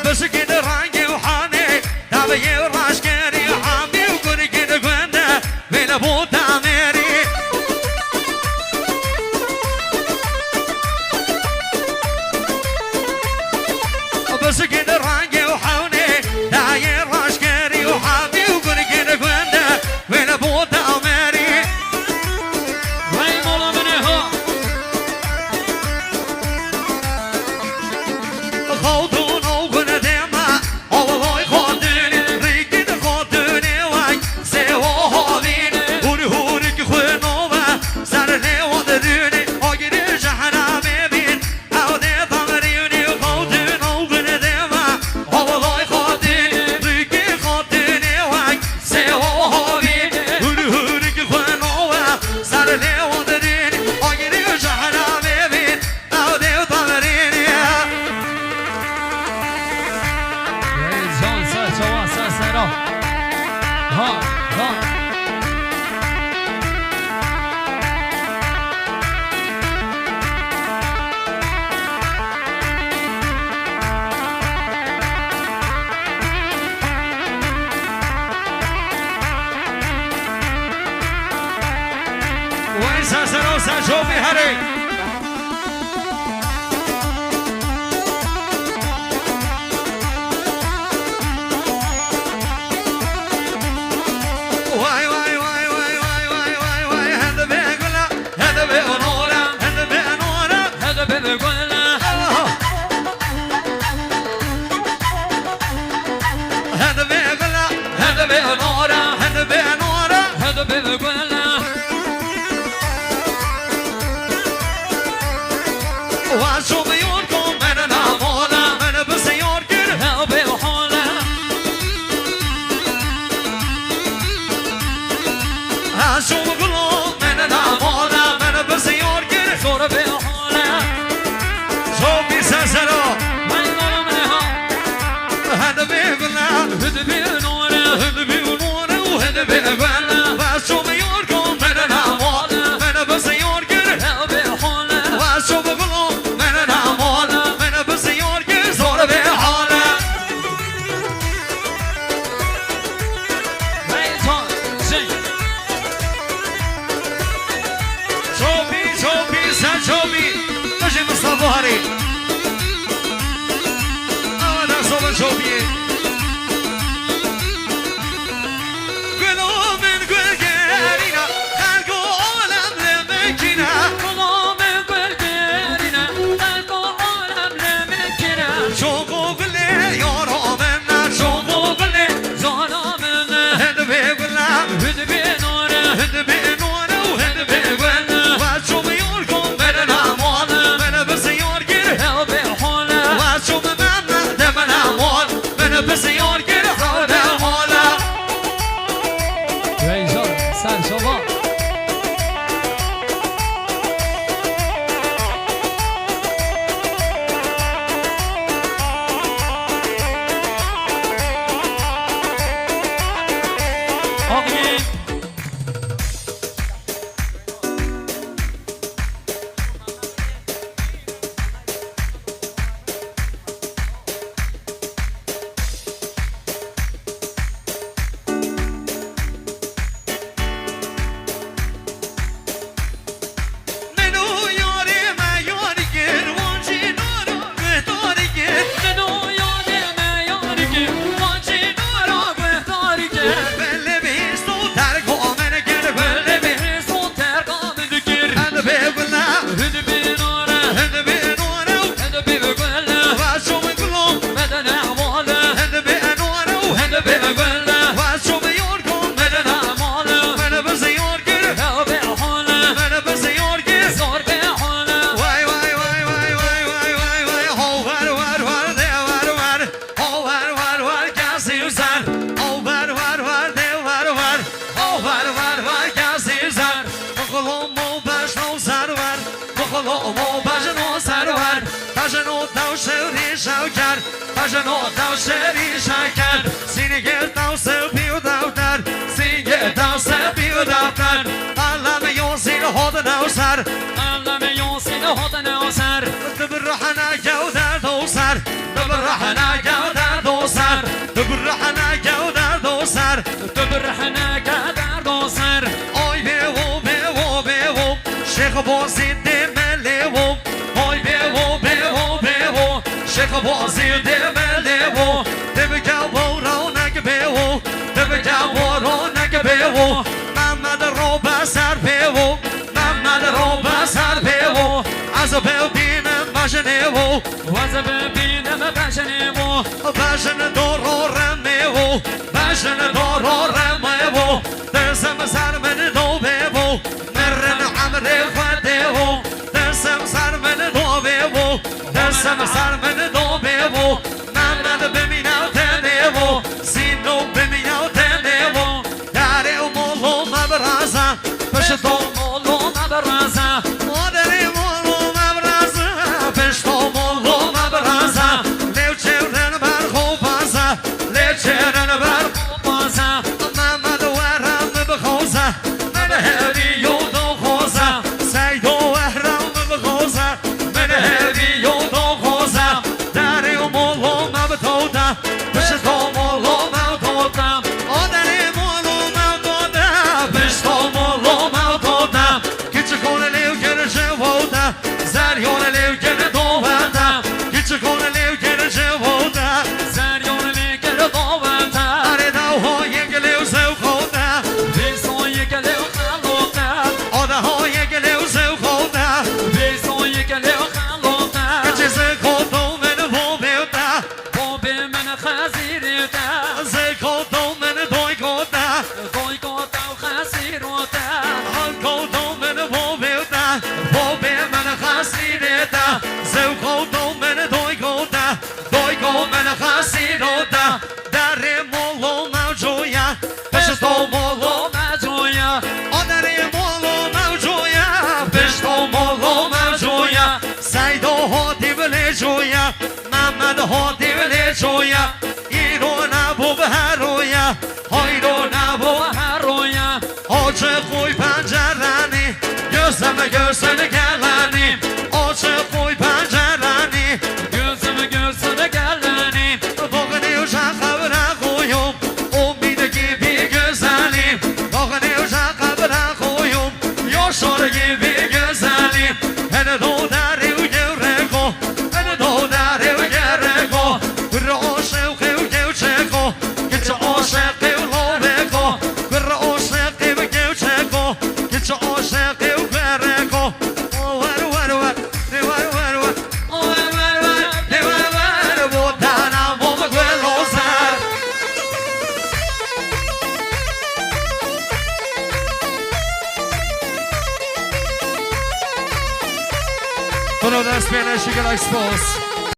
بس كده رانجي وحاني دابي وراش كاري حامي وكل كده كوانا بين ابو تعميري بس كده رانجي وحاني داير راش كاري وحامي وكل كده كوانا بين ابو تعميري وای مولا منه ها خودون اوگن دیما آوای خودنی ریگید خودنی وای سوا هاوین هوری هوری که خونوه سر لیوان دونی آگیری جهنم بین او دی تمرینی خودون اوگن دیما آوای خودنی ریگید خودنی وای سوا هاوین هوری هوری که خونوه سر لیوان دونی آگیری جهنم بین او دی تمرینی جان سر سرا ها ها وين ساسرو ساشوفي هري واي واي واي واي واي واي واي واي هذا بيقولا هذا بيقولا هذا بيقولا هذا بيقول هذا بيقولا هذا بيقولا هذا بيقولا هذا بيقول واشو بيوركم من نامولا من بسيور كده ها بيحوله واشو بقولوا من نامولا من بسيور كده صور بيحوله شوفي ساسرو وای مولا منه ها هذا بيقولا هذا بيقول هذا بيقولا وهذا بيقولا واشو بيوركم من نامولا من بسيور كده ها بيحوله واشو بقولوا من نامولا من بسيور كده صور بحاله وای جان زی شوفي شوفي ساشوفي نجي مصطفى هري انا صوب شوفي قولوا من قول قارينا خلقوا عالم لمكنا کلام بردینا دلکو عالم نمیکنه شوقوا قلي يا رامنا شوقوا قلي زانا منه هد بيقلا هد بینوره هد بينونا وهد بيقلا واشو بيوركم من الاموال من بسيور كده ها بيحوله واشو بمنا دمنا اموال من بسيور كده حول المولا وای جان سر شما آقای منو ياري ما ياري كن وانجي نورو بهتاري كن منو یادی میاری که واجی نورا بهتاری که بله بيستو تركو من كن بله به سو ترقام دکر انا بيقولنا هد بینوره هد بينونا هد بيقول واشو بيقولوا بدن اعماله هد بينونا وهد بيقولنا واشو بيوركم من اعماله من بسيور كده ها بيحوله من بسيور كده زور بيحوله واي واي واي واي واي واي واي واي هو وار وار وار ده وار وار هو وار وار وار كاسي وسان هو وار وار وار ده وار وار هو وار وار وار كاسي وسان بخلو مو باش نو سروار بخلو مو باش نو سروار باش نو داو شری شاوکر باش نو داو شری شاکر سینگر داو سپیو داو در سینگر داو سپیو داو در alla med jag ser haden och sär alla med jag ser haden och sär تبرحنا جودة دوسر تبرحنا جودة عاشق بازی دملو دبگا بورانک بیو دبگا بورانک بیو محمد رو بسر بیو محمد رو بسر بیو از ببینم بجنیو وز ببینم بجنیو بجن دورو رمیو بجن دورو رمیو دستم سر من دو بیو مرن عمر خودیو دستم سر من دو بیو دستم سر من دو بیو محمد ببینم تنیو سینو ببینم تنیو داری مولو مبرازا پشتو مولو مبرازا مادری مولو مبرازا پشتو مولو مبرازا لیو چهرن بر خوبازا لیو چهرن بر بازا محمد ورم بخوزا من هری و دو خوزا سید و ورم بخوزا من هری و دو خوزا داری مولو مبتودا پشتو مولو مبتودا آدری مولو مبتودا پشتو مولو مبتودا کچه کنه لیو گره جوودا زریون لیو گره دوودا کچه کنه لیو گره جوودا زریون میگره باوتا آره داوهای گلیو زو خودا بیسوی گلیو خلوتا آده های گلیو زو خودا بیسوی گلیو خلوتا کچه زکودو من بوبیودا بابی من خزیریتا زکودو من دوی کودا دوی گوتا و خزیروتا زکودو من بوبیودا بوبی من خسیریتا زکودو من دوی کودا دوی کو من خسیرودا در مولو موجویا پشتو مولو مجویا آدری مولو موجویا پشتو مولو موجویا سیدو هاتی بلی جویا محمد هاتی بلی جویا ایرو نبو به هرویا هایرو نبو هرویا آچه خوی پنجرانی gözüm geleni آچه خوی پنجرانی gözüm geleni Bağını uşak kabına koyum Umid gibi güzelim Bağını uşak kabına koyum Yaşar gibi güzelim Hele doğdari u gevreko Hele doğdari u gereko Kırra aşık u gevçeko Gitçe aşık u loveko Kırra aşık u gevçeko Gitçe aşık u gereko Var var var Ne var var var Var var var Ne var var Bu tana bu gölozar Todo da Spanish, you can expose.